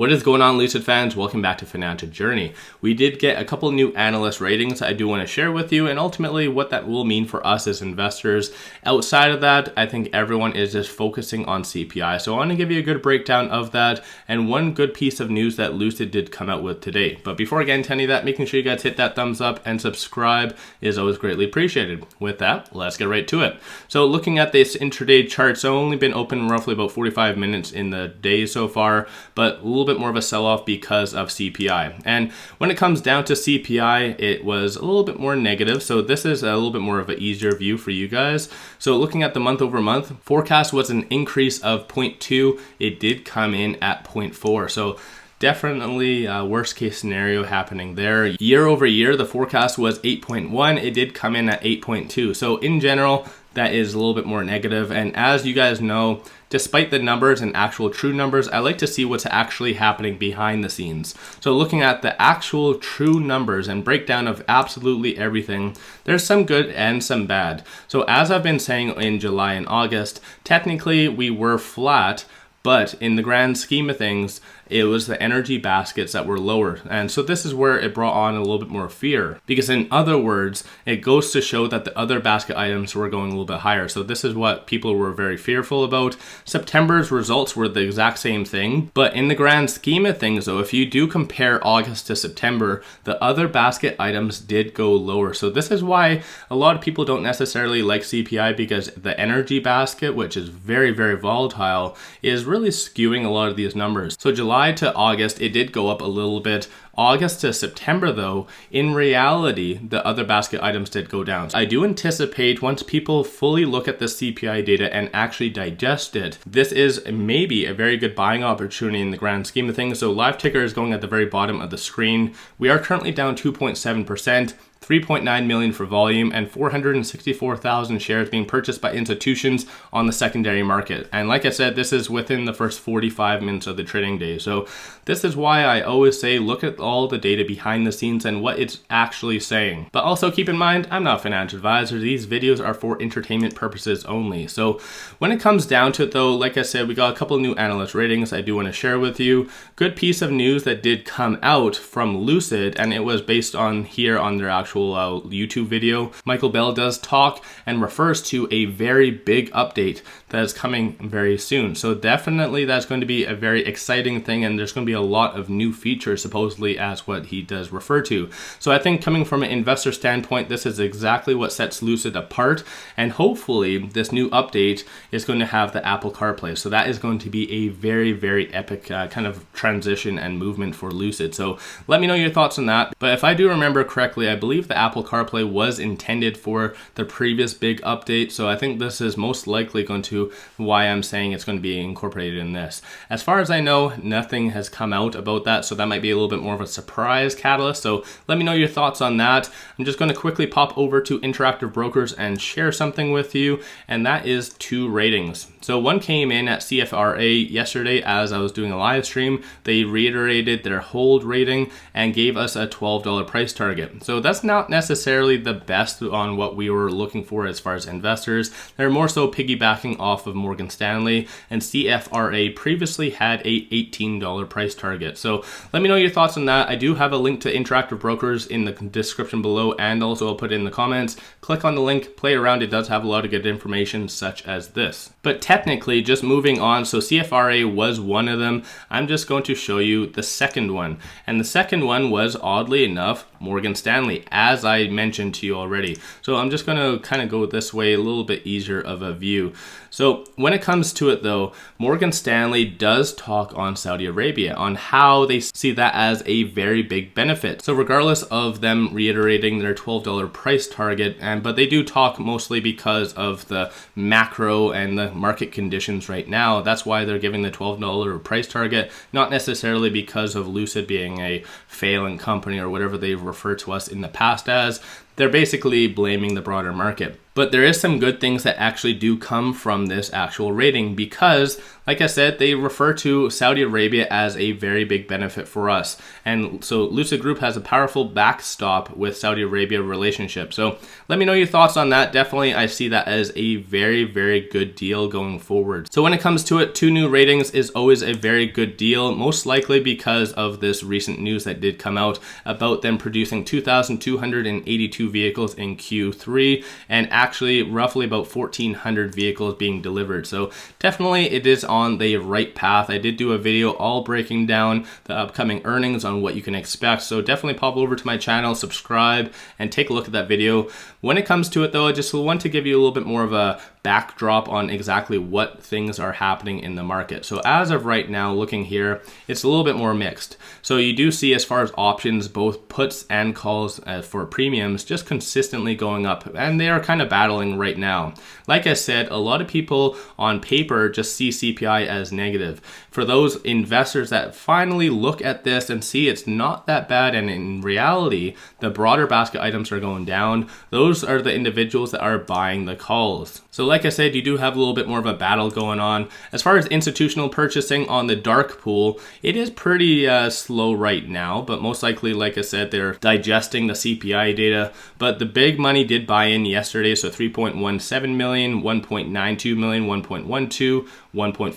What is going on, Lucid fans? Welcome back to Financial Journey. We did get a couple new analyst ratings I do want to share with you, and ultimately what that will mean for us as investors. Outside of that, I think everyone is just focusing on CPI. So I want to give you a good breakdown of that and one good piece of news that Lucid did come out with today. But before I get into any of that, making sure you guys hit that thumbs up and subscribe is always greatly appreciated. With that, let's get right to it. So looking at this intraday chart, so only been open roughly about 45 minutes in the day so far, but a little bit more of a sell-off because of CPI. And when it comes down to CPI, it was a little bit more negative. So this is a little bit more of an easier view for you guys. So looking at the month over month, forecast was an increase of 0.2. It did come in at 0.4. So definitely worst case scenario happening there. Year over year, the forecast was 8.1. It did come in at 8.2. So in general, that is a little bit more negative. And as you guys know, despite the numbers and actual true numbers, I like to see what's actually happening behind the scenes. So looking at the actual true numbers and breakdown of absolutely everything, there's some good and some bad. So as I've been saying in July and August, technically we were flat, but in the grand scheme of things, it was the energy baskets that were lower. And so this is where it brought on a little bit more fear, because in other words, it goes to show that the other basket items were going a little bit higher. So this is what people were very fearful about. September's results were the exact same thing, but in the grand scheme of things though, if you do compare August to September, the other basket items did go lower. So this is why a lot of people don't necessarily like CPI, because the energy basket, which is very, very volatile, is really skewing a lot of these numbers. So July to August, it did go up a little bit. August to September though, in reality, the other basket items did go down. I do anticipate once people fully look at the CPI data and actually digest it, this is maybe a very good buying opportunity in the grand scheme of things. So live ticker is going at the very bottom of the screen. We are currently down 2.7%. 3.9 million for volume and 464,000 shares being purchased by institutions on the secondary market. And like I said, this is within the first 45 minutes of the trading day. So this is why I always say look at all the data behind the scenes and what it's actually saying. But also keep in mind, I'm not a financial advisor. These videos are for entertainment purposes only. So when it comes down to it though, like I said, we got a couple of new analyst ratings I do want to share with you. Good piece of news that did come out from Lucid, and it was based on here on their actual YouTube video. Michael Bell does talk and refers to a very big update that is coming very soon. So definitely that's going to be a very exciting thing, and there's going to be a lot of new features supposedly as what he does refer to. So I think coming from an investor standpoint, this is exactly what sets Lucid apart, and hopefully this new update is going to have the Apple CarPlay. So that is going to be a very, very epic kind of transition and movement for Lucid. So let me know your thoughts on that. But if I do remember correctly, I believe the Apple CarPlay was intended for the previous big update. So I think this is most likely going to why I'm saying it's going to be incorporated in this. As far as I know, nothing has come out about that. So that might be a little bit more of a surprise catalyst. So let me know your thoughts on that. I'm just going to quickly pop over to Interactive Brokers and share something with you. And that is two ratings. So one came in at CFRA yesterday as I was doing a live stream. They reiterated their hold rating and gave us a $12 price target. So that's not necessarily the best on what we were looking for as far as investors. They're more so piggybacking off of Morgan Stanley, and CFRA previously had a $18 price target. So let me know your thoughts on that. I do have a link to Interactive Brokers in the description below, and also I'll put it in the comments. Click on the link, play around. It does have a lot of good information such as this. But technically, just moving on, so CFRA was one of them. I'm just going to show you the second one. And the second one was, oddly enough, Morgan Stanley, as I mentioned to you already. So I'm just going to kind of go this way, a little bit easier of a view. So when it comes to it though, Morgan Stanley does talk on Saudi Arabia, on how they see that as a very big benefit. So regardless of them reiterating their $12 price target, but they do talk mostly because of the macro and the market conditions right now. That's why they're giving the $12 price target, not necessarily because of Lucid being a failing company or whatever they've referred to us in the past as. they're basically blaming the broader market. But there is some good things that actually do come from this actual rating because, like I said, they refer to Saudi Arabia as a very big benefit for us. And so Lucid Group has a powerful backstop with Saudi Arabia relationship. So let me know your thoughts on that. Definitely, I see that as a very, very good deal going forward. So when it comes to it, 2 new ratings is always a very good deal, most likely because of this recent news that did come out about them producing 2,282 vehicles in Q3 and actually roughly about 1,400 vehicles being delivered. So definitely it is on the right path. I did do a video all breaking down the upcoming earnings on what you can expect. So definitely pop over to my channel, subscribe, and take a look at that video. When it comes to it though, I just want to give you a little bit more of a backdrop on exactly what things are happening in the market. So as of right now, looking here, it's a little bit more mixed. So you do see as far as options, both puts and calls for premiums just consistently going up, and they are kind of battling right now. Like I said, a lot of people on paper just see CPI as negative. For those investors that finally look at this and see it's not that bad, and in reality, the broader basket items are going down, those are the individuals that are buying the calls. So like I said, you do have a little bit more of a battle going on. As far as institutional purchasing on the dark pool, it is pretty slow right now, but most likely, like I said, they're digesting the CPI data. But the big money did buy in yesterday, so 3.17 million, 1.92 million, 1.12, 1.4,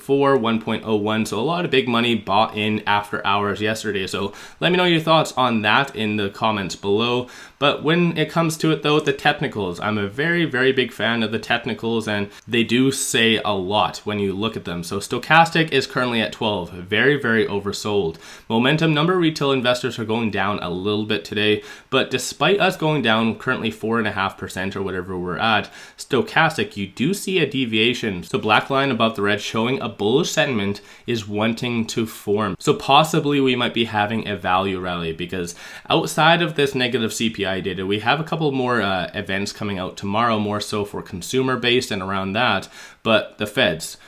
1.01. So a lot of big money bought in after hours yesterday. So let me know your thoughts on that in the comments below. But when it comes to it though, the technicals, I'm a very, very big fan of the technicals, and they do say a lot when you look at them. So stochastic is currently at 12, very, very oversold. Momentum, number of retail investors are going down a little bit today, but despite us going down currently 4.5% or whatever we're at, stochastic, you do see a deviation. So black line above the red showing a bullish sentiment is wanting to form. So possibly we might be having a value rally, because outside of this negative CPI data, we have a couple more events coming out tomorrow, more so for consumer based and around that. But the Fed's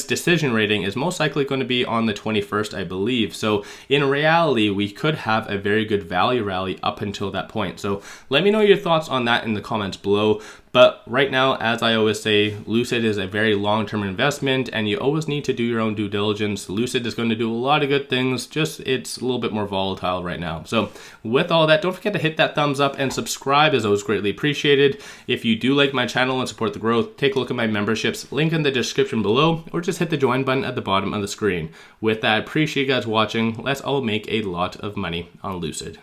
decision rating is most likely going to be on the 21st, I believe. So in reality, we could have a very good value rally up until that point. So let me know your thoughts on that in the comments below. But right now, as I always say, Lucid is a very long-term investment, and you always need to do your own due diligence. Lucid is going to do a lot of good things, just it's a little bit more volatile right now. So with all that, don't forget to hit that thumbs up and subscribe, as always greatly appreciated. If you do like my channel and support the growth, take a look at my memberships, link in the description below, or just hit the join button at the bottom of the screen. With that, I appreciate you guys watching. Let's all make a lot of money on Lucid.